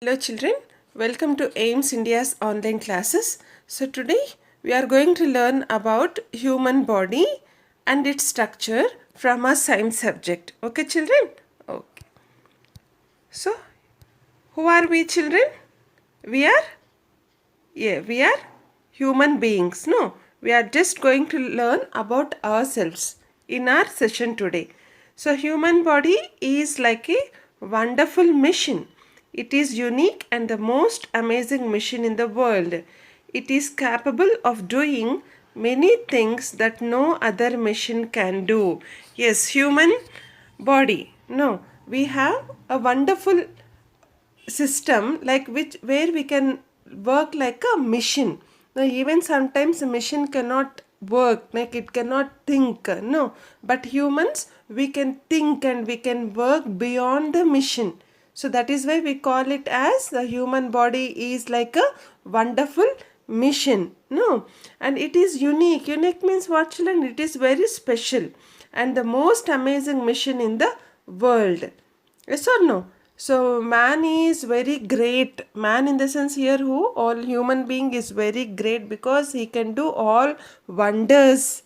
Hello children, welcome to AIMS India's online classes. So today we are going to learn about human body and its structure from a science subject. Okay children? Okay. So who are we children? We are? Yeah, we are human beings. No, we are just going to learn about ourselves in our session today. So human body is like a wonderful machine. It is unique and the most amazing machine in the world. It is capable of doing many things that no other machine can do. Yes, human body. No, we have a wonderful system like which where we can work like a machine. Now even sometimes a machine cannot work, like it cannot think, no, but humans, we can think and we can work beyond the machine. So that is why we call it as the human body is like a wonderful mission, no, and it is unique. Unique means what children? It is very special and the most amazing mission in the world. Yes or no? So man is very great. Man in the sense here who all human being is very great because he can do all wonders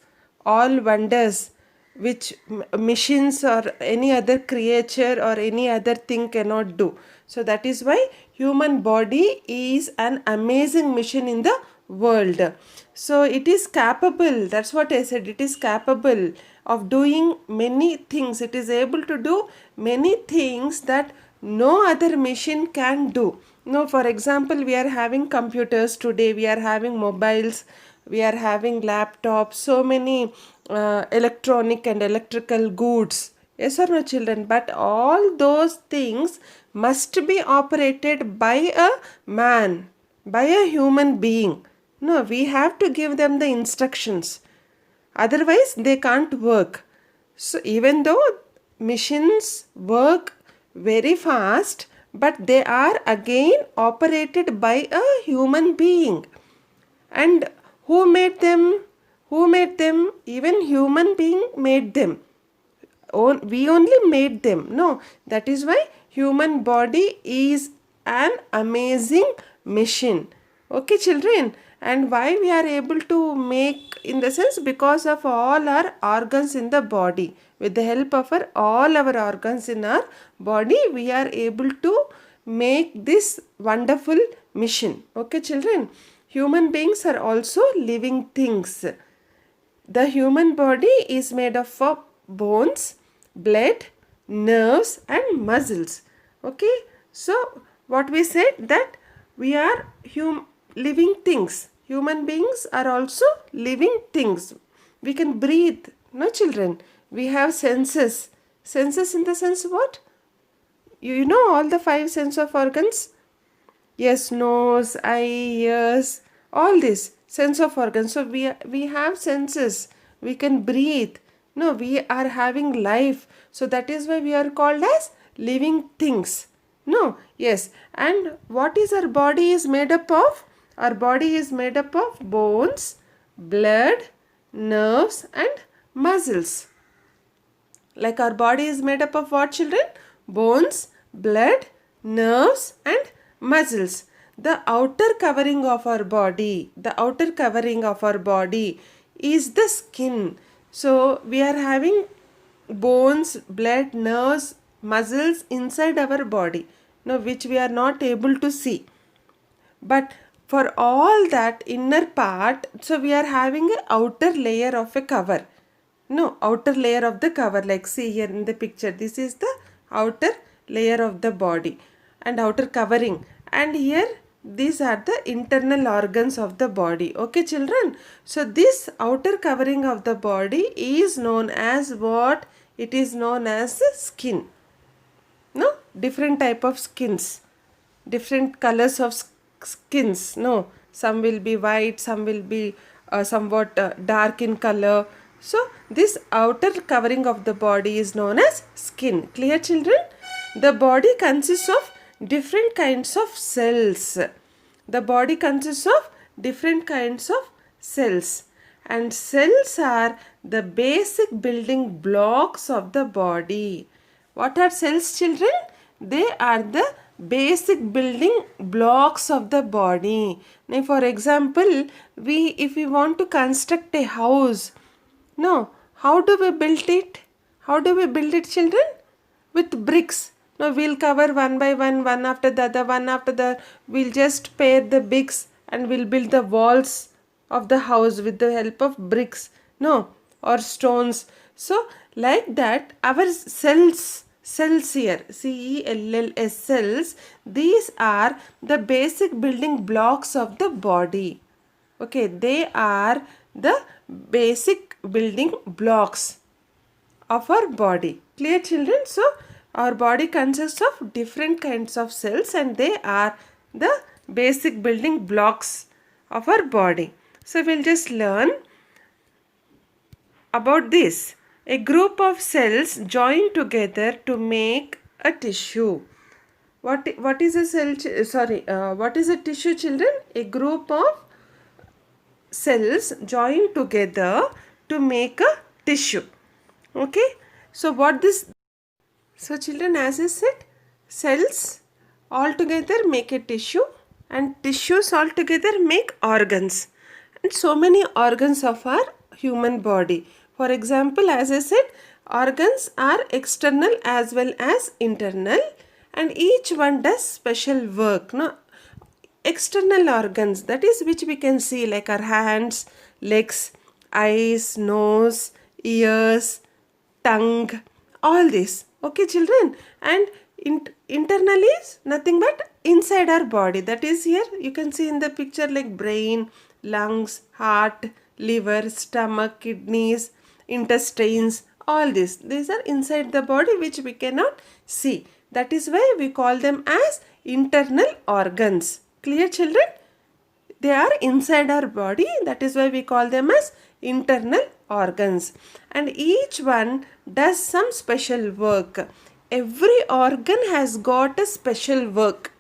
which machines or any other creature or any other thing cannot do. So that is why human body is an amazing machine in the world. So it is capable, that's what I said, it is capable of doing many things. It is able to do many things that no other machine can do. No, for example, we are having computers today, we are having mobiles, we are having laptops, so many electronic and electrical goods. Yes or no children? But all those things must be operated by a man, by a human being. No, we have to give them the instructions. Otherwise, they can't work. So, even though machines work very fast, but they are again operated by a human being. And who made them? Who made them? Even human being made them. We only made them. No, that is why human body is an amazing machine. Okay children, and why we are able to make, in the sense, because of all our organs in the body. With the help of all our organs in our body, we are able to make this wonderful machine. Okay children, human beings are also living things. The human body is made of bones, blood, nerves and muscles. Okay, so what we said, that we are living things. Human beings are also living things. We can breathe, no children. We have senses. Senses in the sense what? You know all the 5 sense of organs? Yes, nose, eye, ears, all this sense of organs. So we have senses. We can breathe. No, we are having life. So that is why we are called as living things. No, yes. And what is our body is made up of? Our body is made up of bones, blood, nerves and muscles. Like our body is made up of what children? Bones, blood, nerves and muscles. The outer covering of our body, is the skin. So we are having bones, blood, nerves, muscles inside our body, no, which we are not able to see. But for all that inner part, so we are having an outer layer of a cover. No, outer layer of the cover, like see here in the picture, this is the outer layer of the body and outer covering, and here these are the internal organs of the body. Okay children, so this outer covering of the body is known as what? It is known as skin. No, different type of skins, different colors of skins. No, some will be white, some will be somewhat dark in color. So this outer covering of the body is known as skin. Clear children? The body consists of different kinds of cells. The body consists of different kinds of cells, and cells are the basic building blocks of the body. What are cells children? They are the basic building blocks of the body. Now, for example, if we want to construct a house, no, how do we build it? How do we build it, children? With bricks. Now we'll cover one by one after the other, one after the. We'll just pair the bricks and we'll build the walls of the house with the help of bricks. No, or stones. So like that, our cells here, cells, cells, these are the basic building blocks of the body. Okay, they are the basic building blocks of our body. Clear, children? So our body consists of different kinds of cells and they are the basic building blocks of our body. So we'll just learn about this. A group of cells join together to make a tissue. What is a cell? What is a tissue, children? A group of cells join together to make a tissue. Okay. So what this? So children, as I said, cells all together make a tissue and tissues all together make organs. And so many organs of our human body. For example, as I said, organs are external as well as internal and each one does special work. No? External organs, that is which we can see, like our hands, legs, eyes, nose, ears, tongue, all this. Okay, children. And internal is nothing but inside our body. That is here you can see in the picture, like brain, lungs, heart, liver, stomach, kidneys, intestines, all this. These are inside the body which we cannot see. That is why we call them as internal organs. Clear, children? They are inside our body. That is why we call them as internal organs. And each one does some special work. Every organ has got a special work.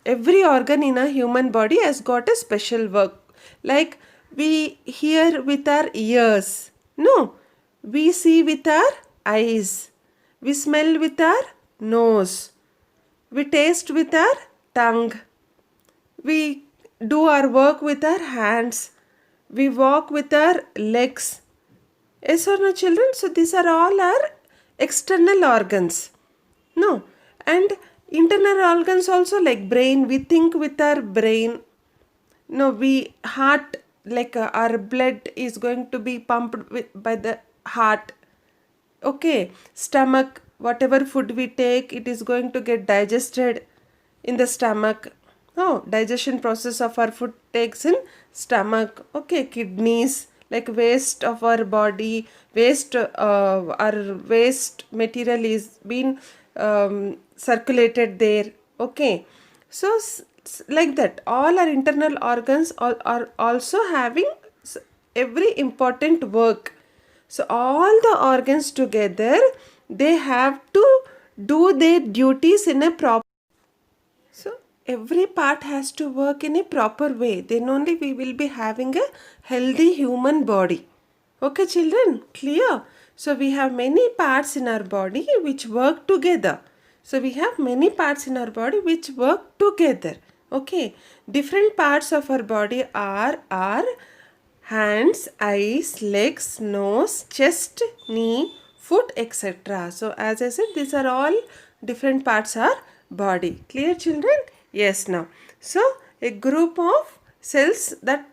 Every organ in a human body has got a special work. Like we hear with our ears. No. We see with our eyes. We smell with our nose. We taste with our tongue. We do our work with our hands. We walk with our legs. Yes or no, children? So these are all our external organs. No. And internal organs also, like brain. We think with our brain. No, heart, like our blood is going to be pumped by the heart. Okay. Stomach, whatever food we take, it is going to get digested in the stomach. Oh, digestion process of our food takes in stomach. Okay, kidneys, like waste of our body, our waste material is being circulated there. Okay, so like that, all our internal organs are also having every important work. So all the organs together, they have to do their duties in a proper. So every part has to work in a proper way. Then only we will be having a healthy human body. Okay, children, clear? So we have many parts in our body which work together. So we have many parts in our body which work together. Okay, different parts of our body are our hands, eyes, legs, nose, chest, knee, foot, etc. So as I said, these are all different parts of our body. Clear, children? Yes, now. So a group of cells that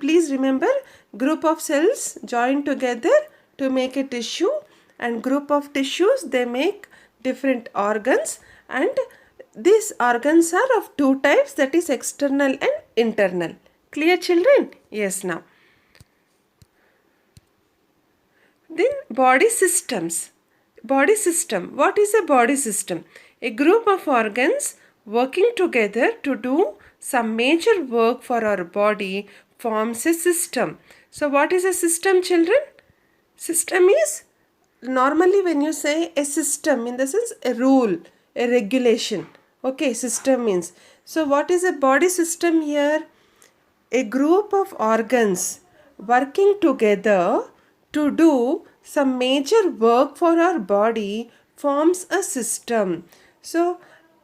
please remember, group of cells join together to make a tissue, and group of tissues, they make different organs, and these organs are of two types, that is external and internal. Clear, children? Yes, now. Then body systems. Body system. What is a body system? A group of organs working together to do some major work for our body forms a system. So what is a system, children? System is, normally when you say a system, in the sense a rule, a regulation. Okay, system means. So what is a body system here? A group of organs working together to do some major work for our body forms a system. So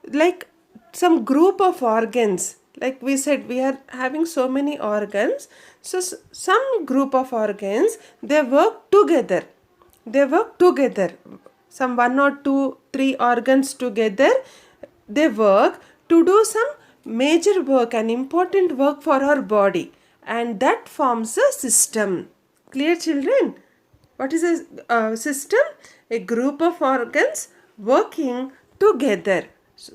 like some group of organs. Like we said, we are having so many organs. So some group of organs, they work together. They work together. Some one or two, three organs together, they work to do some major work and important work for our body. And that forms a system. Clear, children? What is a system? A group of organs working together. So,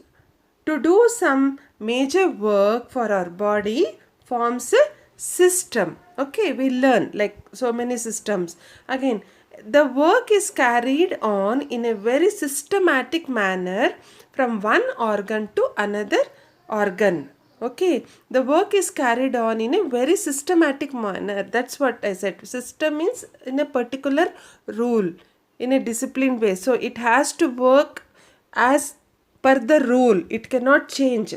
to do some major work for our body forms a system. Okay, we learn like so many systems. Again, the work is carried on in a very systematic manner from one organ to another organ. Okay, the work is carried on in a very systematic manner. That's what I said. System means in a particular rule, in a disciplined way. So it has to work as per the rule. It cannot change.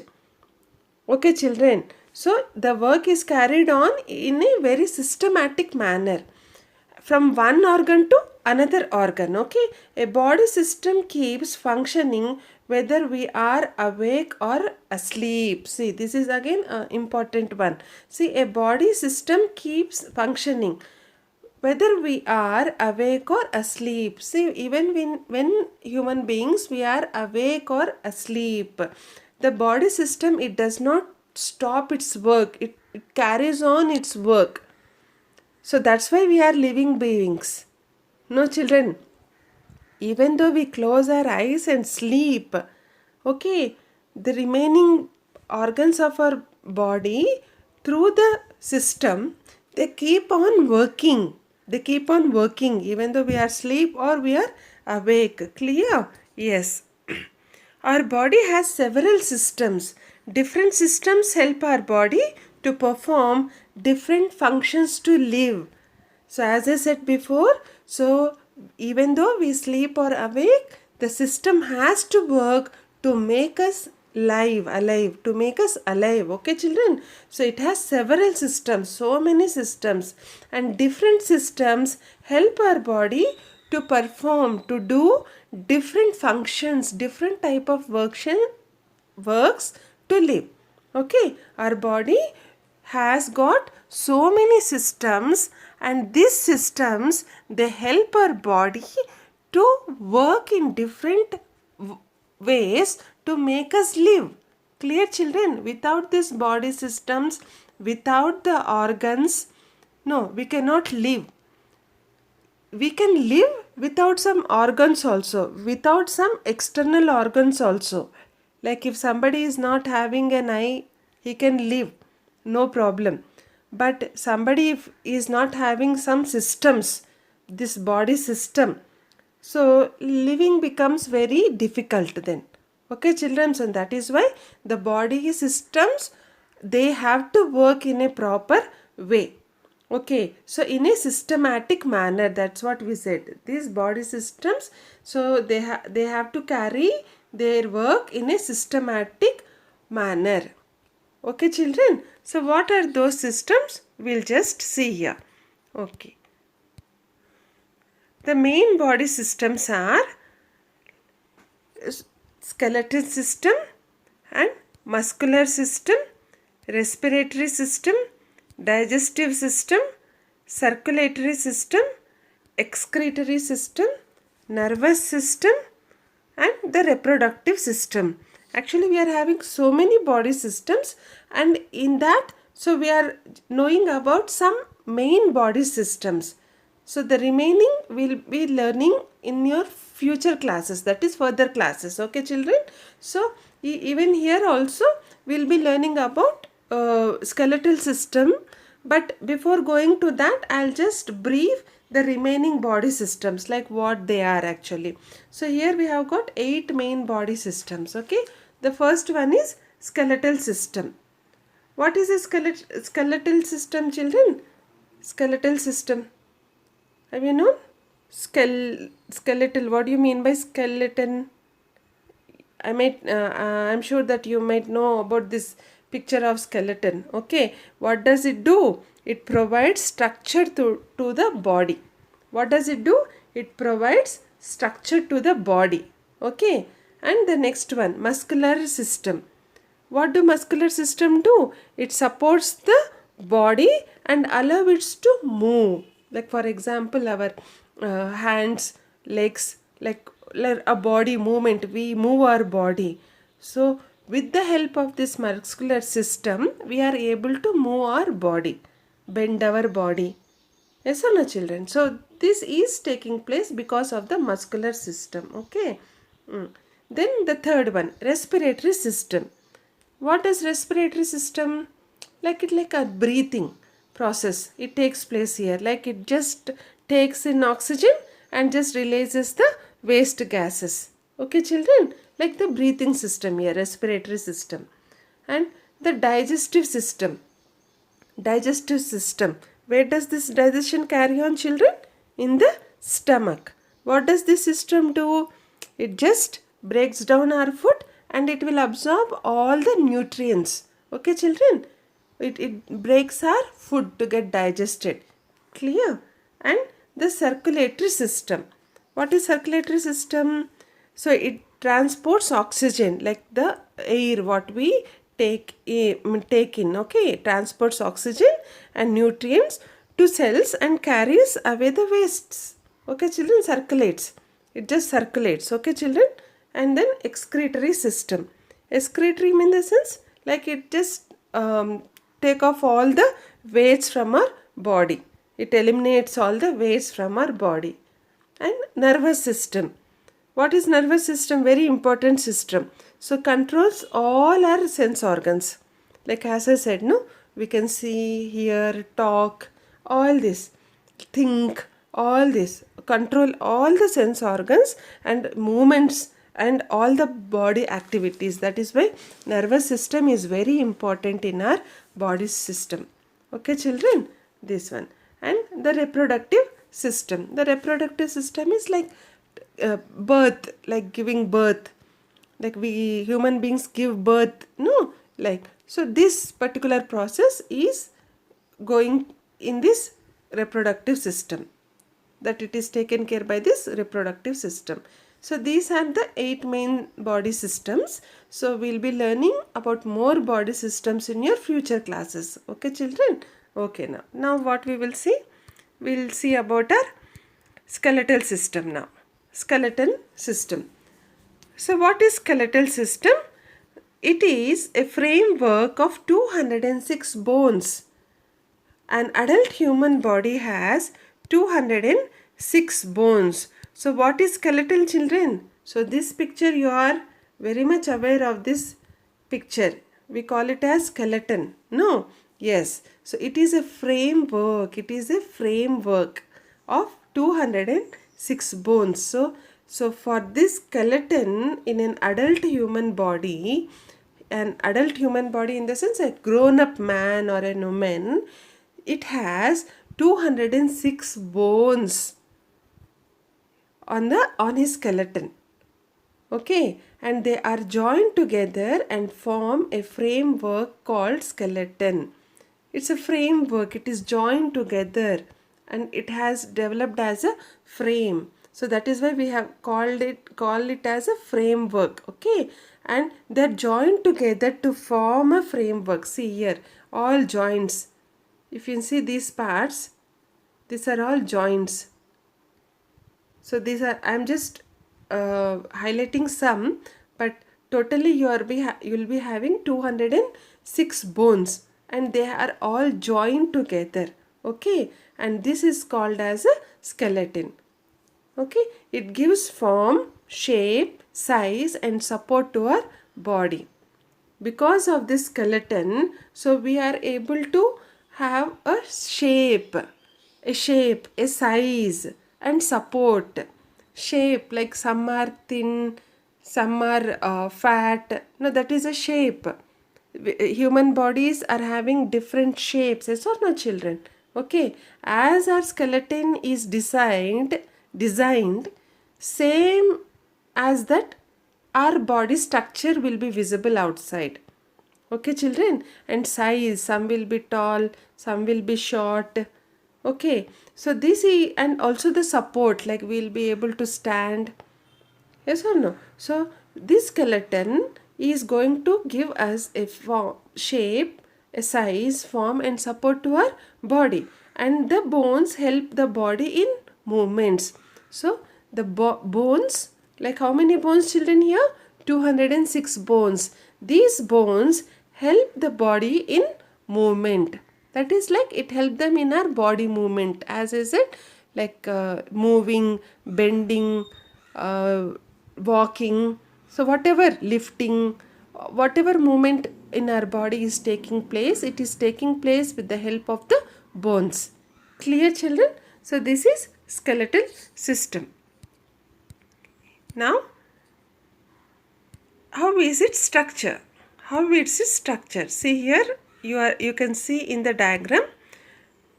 Okay, children. So the work is carried on in a very systematic manner from one organ to another organ. Okay, a body system keeps functioning whether we are awake or asleep. See, this is again an important one. See, a body system keeps functioning whether we are awake or asleep. See, even when human beings, we are awake or asleep, the body system, it does not stop its work. It carries on its work. So that's why we are living beings. No, children, even though we close our eyes and sleep, okay, the remaining organs of our body, through the system, they keep on working. They keep on working even though we are asleep or we are awake. Clear? Yes. Our body has several systems. Different systems help our body to perform different functions to live. So as I said before, so even though we sleep or awake, the system has to work to make us alive, to make us alive. Okay, children? So it has several systems, so many systems, and different systems help our body to perform, to do different functions, different type of works to live. Okay, our body has got so many systems, and these systems, they help our body to work in different ways to make us live. Clear, children? Without these body systems, without the organs, no, we cannot live. We can live without some organs also, without some external organs also. Like if somebody is not having an eye, he can live, no problem. But somebody if is not having some systems, this body system, so living becomes very difficult then. Okay, children, so that is why the body systems, they have to work in a proper way. Okay, so in a systematic manner, that's what we said. These body systems, so they have to carry their work in a systematic manner. Okay, children. So what are those systems? We'll just see here. Okay. The main body systems are skeletal system and muscular system, respiratory system, digestive system, circulatory system, excretory system, nervous system, and the reproductive system. Actually, we are having so many body systems, and in that, so we are knowing about some main body systems. So the remaining will be learning in your future classes, that is further classes. Okay, children? So even here also we'll be learning about skeletal system, but before going to that, I'll just brief the remaining body systems, like what they are actually. So here we have got 8 main body systems. Okay, the first one is skeletal system. What is a skeletal system, children? Skeletal system, have you known? Skeletal, what do you mean by skeleton? I'm sure that you might know about this picture of skeleton. Okay, what does it do? It provides structure to the body. What does it do? It provides structure to the body. Okay, And the next one, muscular system. What do muscular system do? It supports the body and allow it to move. Like for example, our hands, legs, like a body movement, we move our body. So with the help of this muscular system, we are able to move our body, bend our body. Yes or no, children? So this is taking place because of the muscular system. Okay. Then the third one, respiratory system. What is respiratory system? Like a breathing process. It takes place here. Like it just takes in oxygen and just releases the waste gases. Okay, children? Like the breathing system here, respiratory system. And the digestive system. Digestive system. Where does this digestion carry on, children? In the stomach. What does this system do? It just breaks down our food and it will absorb all the nutrients. Okay, children? It breaks our food to get digested. Clear? And the circulatory system. What is circulatory system? So it transports oxygen, like the air what we take in. Okay, it transports oxygen and nutrients to cells and carries away the wastes. Okay, children, circulates. It just circulates. Okay, children. And then excretory system. Excretory means the sense like it just take off all the waste from our body. It eliminates all the waste from our body. And nervous system. What is nervous system? Very important system. So controls all our sense organs. Like as I said, no, we can see, hear, talk, all this, think, all this, control all the sense organs and movements and all the body activities. That is why nervous system is very important in our body system. Okay, children, this one. And the reproductive system. The reproductive system is like birth, like giving birth. Like we human beings give birth, no? Like, so this particular process is going in this reproductive system. That it is taken care by this reproductive system. So these are the 8 main body systems. So we'll be learning about more body systems in your future classes. Okay, children? Okay, now what we will see? We'll see about our skeletal system now. Skeletal system. So what is skeletal system? It is a framework of 206 bones. An adult human body has 206 bones. So what is skeletal, children? So this picture, you are very much aware of this picture. We call it as skeleton. No? Yes. So it is a framework. It is a framework of 206 bones. So for this skeleton in an adult human body in the sense a grown-up man or a woman, it has 206 bones on his skeleton. Okay, and they are joined together and form a framework called skeleton. It's a framework. It is joined together and it has developed as a frame. So that is why we have called it as a framework. Okay, and they're joined together to form a framework. See here, all joints. If you see these parts, these are all joints. So these are, I'm just highlighting some, but totally you will be having 206 bones and they are all joined together. Okay, and this is called as a skeleton. Okay, it gives form, shape, size and support to our body. Because of this skeleton, so we are able to have a shape, a size and support. Shape, like some are thin, some are fat. No, that is a shape. Human bodies are having different shapes. Yes or no, children? Okay, as our skeleton is designed same as that, our body structure will be visible outside. Okay, children? And size, some will be tall, some will be short. Okay, so this is, and also the support, like we'll be able to stand. Yes or no? So this skeleton is going to give us a shape, a size, form and support to our body, and the bones help the body in movements. So the bones, like how many bones, children, here? 206 bones. These bones help the body in movement. That is, like, it helps them in our body movement, as I said, like moving, bending, walking. So whatever, lifting, whatever movement in our body is taking place, it is taking place with the help of the bones. Clear, children? So this is skeletal system. Now, how is its structure? How is its structure? See here, you can see in the diagram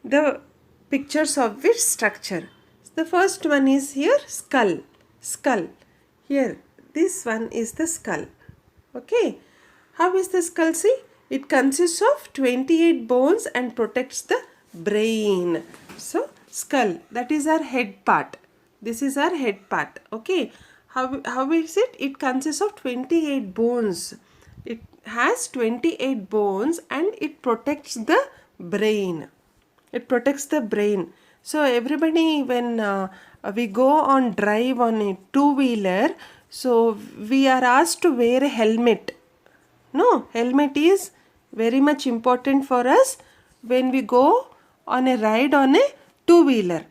the pictures of its structure. The first one is here, skull. Skull. Here, this one is the skull. Okay. How is the skull? See, it consists of 28 bones and protects the brain. So, skull, that is our head part. This is our head part. Okay. How is it? It consists of 28 bones. It has 28 bones and it protects the brain. It protects the brain. So everybody, when we go on drive on a two-wheeler, so we are asked to wear a helmet. No, helmet is very much important for us when we go on a ride on a two-wheeler.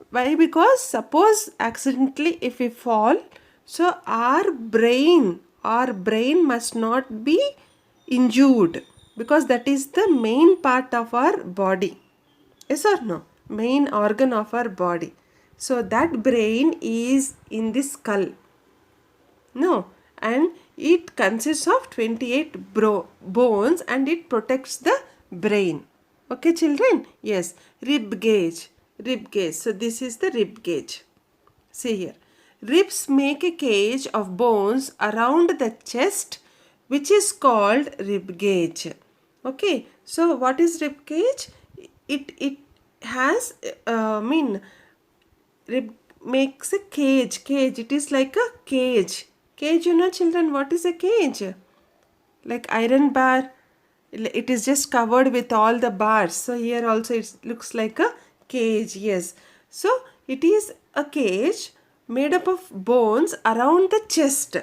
Why? Because suppose accidentally if we fall, so our brain must not be injured, because that is the main part of our body. Yes or no? Main organ of our body. So that brain is in the skull. No, and it consists of 28 bones and it protects the brain. Okay, children? Yes. Rib cage. Rib cage. So this is the rib cage. See here. Ribs make a cage of bones around the chest, which is called rib cage. Okay. So what is rib cage? It has rib makes a cage. It is like a cage. You know, children, what is a cage? Like iron bar. It is just covered with all the bars. So here also it looks like a cage. Yes. So it is a cage made up of bones around the chest.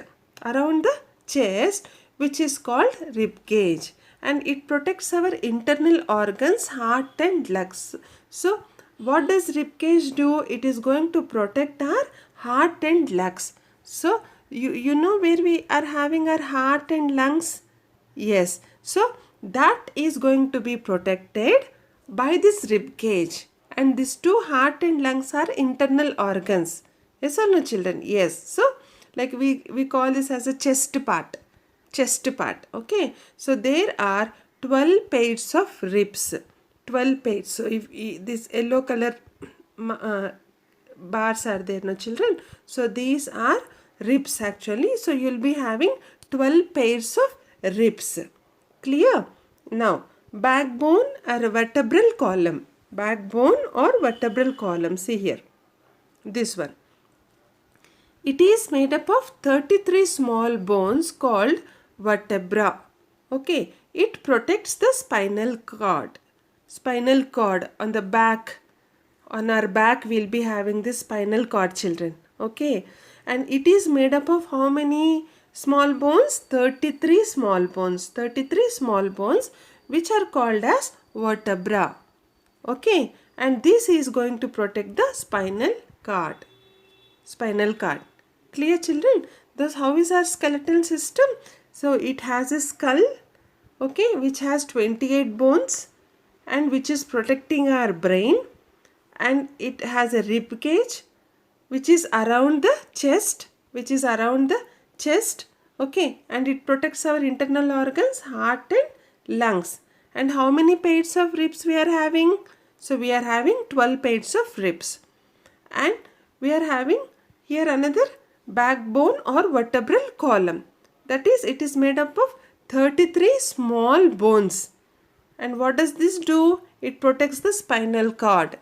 Which is called rib cage. And it protects our internal organs, heart and lungs. So what does rib cage do? It is going to protect our heart and lungs. So you know where we are having our heart and lungs? Yes. So that is going to be protected by this rib cage. And these two, heart and lungs, are internal organs. Yes or no, children? Yes. So like we call this as a chest part. Okay. So there are 12 pairs of ribs. 12 pairs. So if this yellow color bars are there, no, children? So these are ribs actually. So you will be having 12 pairs of ribs. Clear? Now, backbone or vertebral column. Backbone or vertebral column. See here. This one. It is made up of 33 small bones called vertebra. Okay. It protects the spinal cord. Spinal cord on the back. On our back we will be having this spinal cord, children. Okay. And it is made up of how many small bones? 33 small bones. 33 small bones, which are called as vertebra. Okay. And this is going to protect the spinal cord. Clear, children? Thus, how is our skeletal system? So it has a skull, okay, which has 28 bones and which is protecting our brain, and it has a rib cage which is around the chest, okay, and it protects our internal organs, heart and lungs. And how many pairs of ribs we are having? So we are having 12 pairs of ribs, and we are having here another backbone or vertebral column. That is, it is made up of 33 small bones. And what does this do? It protects the spinal cord.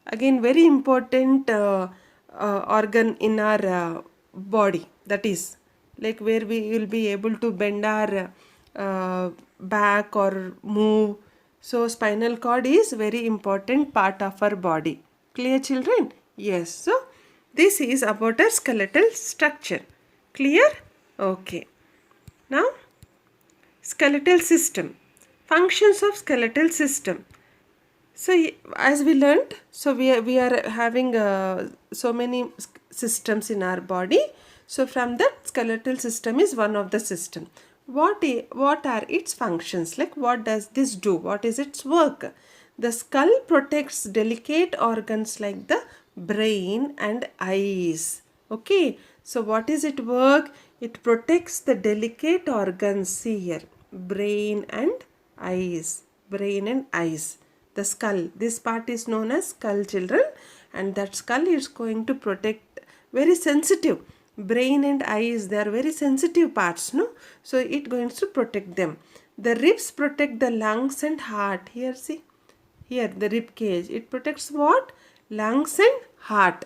Again, very important organ in our body. That is, like where we will be able to bend our back or move. So spinal cord is very important part of our body. Clear, children? Yes. So this is about a skeletal structure. Clear? Okay. Now skeletal system. Functions of skeletal system. So as we learned, so we are having so many systems in our body. So from that, skeletal system is one of the system. What are its functions? Like what does this do? What is its work? The skull protects delicate organs like the brain and eyes. Okay. So what is its work? It protects the delicate organs. See here, brain and eyes. Brain and eyes. The skull, this part is known as skull, children, and that skull is going to protect, very sensitive. Brain and eyes, they are very sensitive parts, no? So it going to protect them. The ribs protect the lungs and heart. Here, see, here the rib cage, it protects what? Lungs and heart.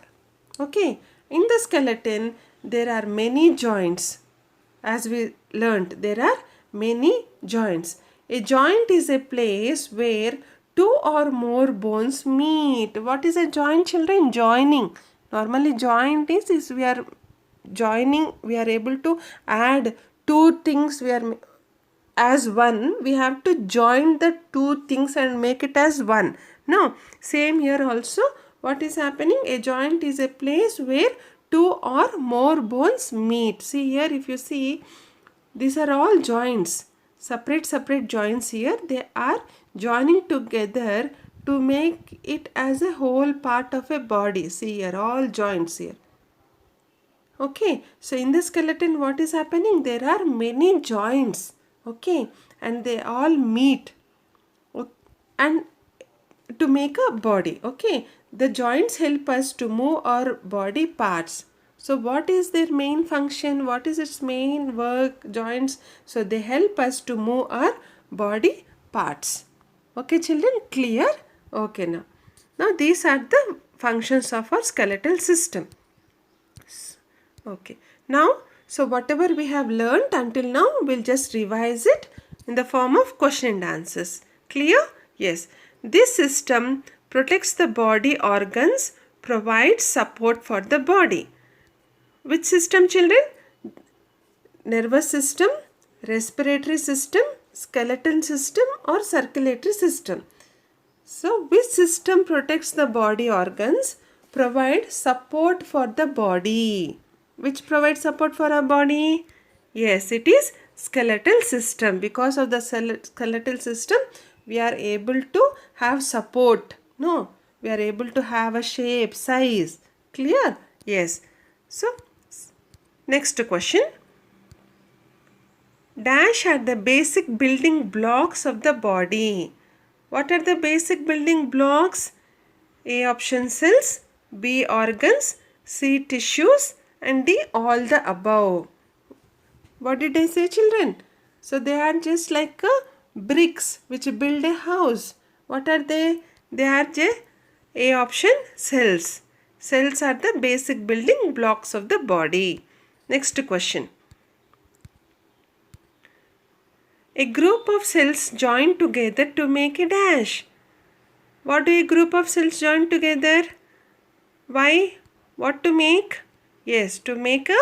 Okay. In the skeleton there are many joints. As we learnt, there are many joints. A joint is a place where two or more bones meet. What is a joint, children? Joining. Normally joint is we are joining, we are able to add two things, we are as one, we have to join the two things and make it as one. Now same here also, what is happening? A joint is a place where two or more bones meet. See here, if you see, these are all joints, separate joints here. They are joining together to make it as a whole part of a body. See here, all joints here. Okay, so in the skeleton what is happening? There are many joints. Okay, and they all meet and to make a body. Okay, the joints help us to move our body parts. So what is their main function? What is its main work? Joints, so they help us to move our body parts. Okay, children, clear? Okay, now these are the functions of our skeletal system. Okay, now so whatever we have learned until now, we'll just revise it in the form of question and answers. Clear? Yes. This system protects the body organs, provides support for the body. Which system, children? Nervous system, respiratory system, skeletal system or circulatory system. So which system protects the body organs, provides support for the body? Which provides support for our body? Yes, it is skeletal system. Because of the skeletal system, we are able to have support. No, we are able to have a shape, size. Clear? Yes. So, next question. Dash are the basic building blocks of the body. What are the basic building blocks? A option, cells, B organs, C tissues, and D all the above. What did I say, children? So they are just like bricks which build a house. What are they? They are A option, cells. Cells are the basic building blocks of the body. Next question. A group of cells join together to make a dash. What do a group of cells join together? Why? What to make? Yes, to make a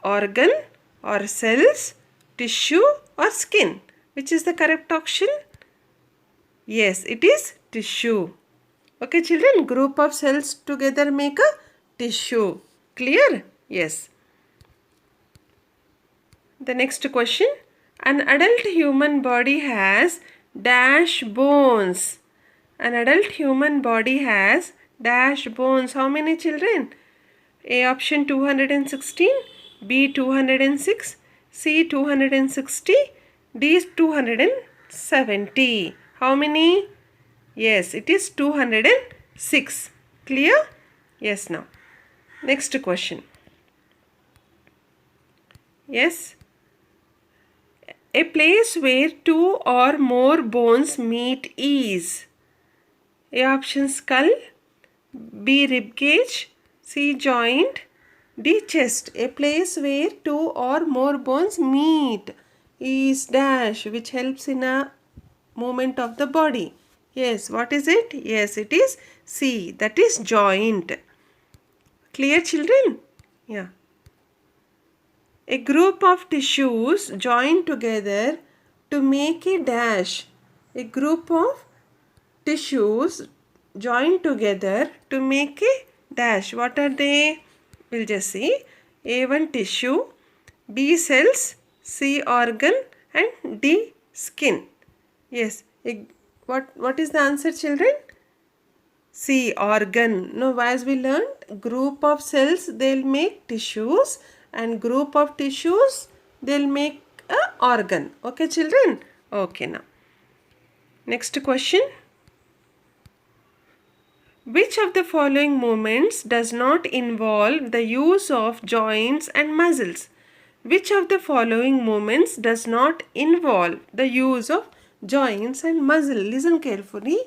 organ or cells, tissue or skin. Which is the correct option? Yes, it is tissue. Okay, children, group of cells together make a tissue. Clear? Yes. The next question. An adult human body has dash bones. An adult human body has dash bones. How many, children? A option 216, B 206, C 260, D 270. How many? Yes, it is 206. Clear? Yes, now. Next question. Yes. A place where two or more bones meet is A option, skull, B rib cage, C joint, D. Chest, a place where two or more bones meet, is dash, which helps in a movement of the body. Yes, what is it? Yes, it is C, that is joint. Clear, children? Yeah. A group of tissues join together to make a dash. A group of tissues join together to make a dash. What are they? We'll just see. A1 tissue, B cells, C organ and D skin. Yes. What is the answer, children? C organ. Now as we learned, group of cells they'll make tissues and group of tissues they'll make a organ. Okay, children? Okay, now. Next question. Which of the following movements does not involve the use of joints and muscles? Which of the following movements does not involve the use of joints and muscle? Listen carefully.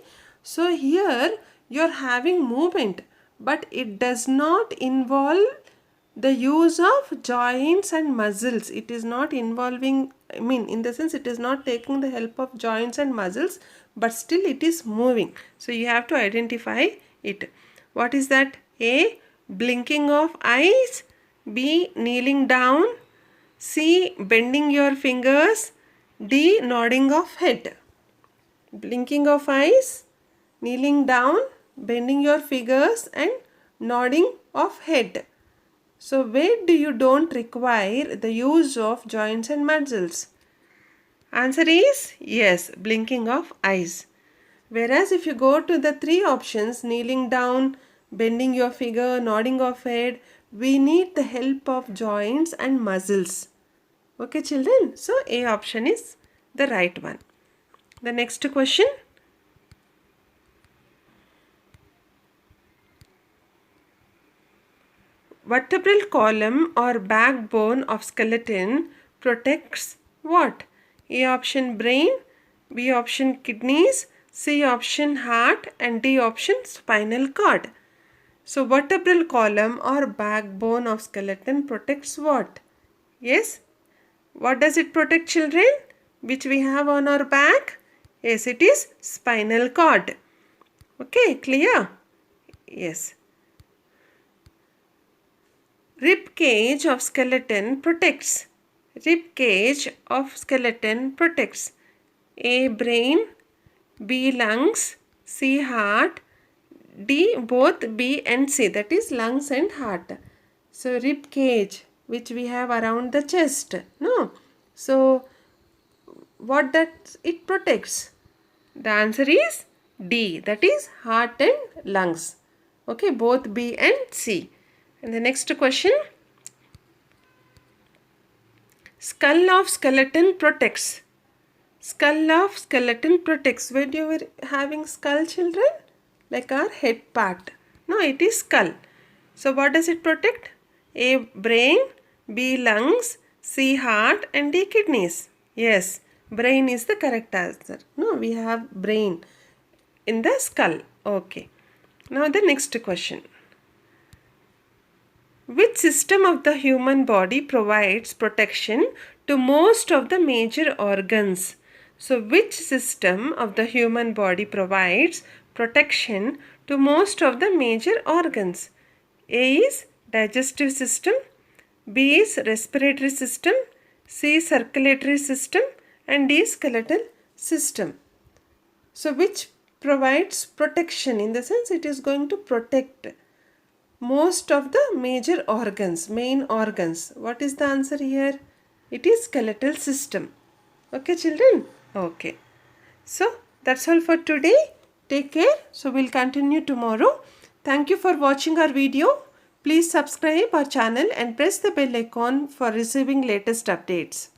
So here you are having movement, but it does not involve the use of joints and muscles. It is not involving, in the sense it is not taking the help of joints and muscles, but still it is moving. So you have to identify it. What is that? A. Blinking of eyes. B. Kneeling down. C. Bending your fingers. D. Nodding of head. Blinking of eyes, kneeling down, bending your fingers and nodding of head. So where do you don't require the use of joints and muscles? Answer is yes, blinking of eyes. Whereas if you go to the three options, kneeling down, bending your figure, nodding of head, we need the help of joints and muscles. Okay, children? So A option is the right one. The next question. Vertebral column or backbone of skeleton protects what? A option brain, B option kidneys, C option heart and D option spinal cord. So vertebral column or backbone of skeleton protects what? Yes. What does it protect, children? Which we have on our back? Yes, it is spinal cord. Okay, clear? Yes. Rib cage of skeleton protects. Rib cage of skeleton protects. A. Brain, B. Lungs, C. Heart, D. Both B and C, that is lungs and heart. So rib cage which we have around the chest. No. So what that it protects? The answer is D, that is heart and lungs. Okay, both B and C. And the next question. Skull of skeleton protects. Skull of skeleton protects. Where you were having skull, children? Like our head part. No, it is skull. So what does it protect? A. Brain, B. Lungs, C. Heart and D. Kidneys. Yes, brain is the correct answer. No, we have brain in the skull. Okay. Now the next question. Which system of the human body provides protection to most of the major organs? So which system of the human body provides protection to most of the major organs? A is digestive system, B is respiratory system, C circulatory system and D skeletal system. So which provides protection, in the sense it is going to protect most of the major organs, main organs. What is the answer here? It is skeletal system. Okay, children? Okay. So that's all for today. Take care. So we'll continue tomorrow. Thank you for watching our video. Please subscribe our channel and press the bell icon for receiving latest updates.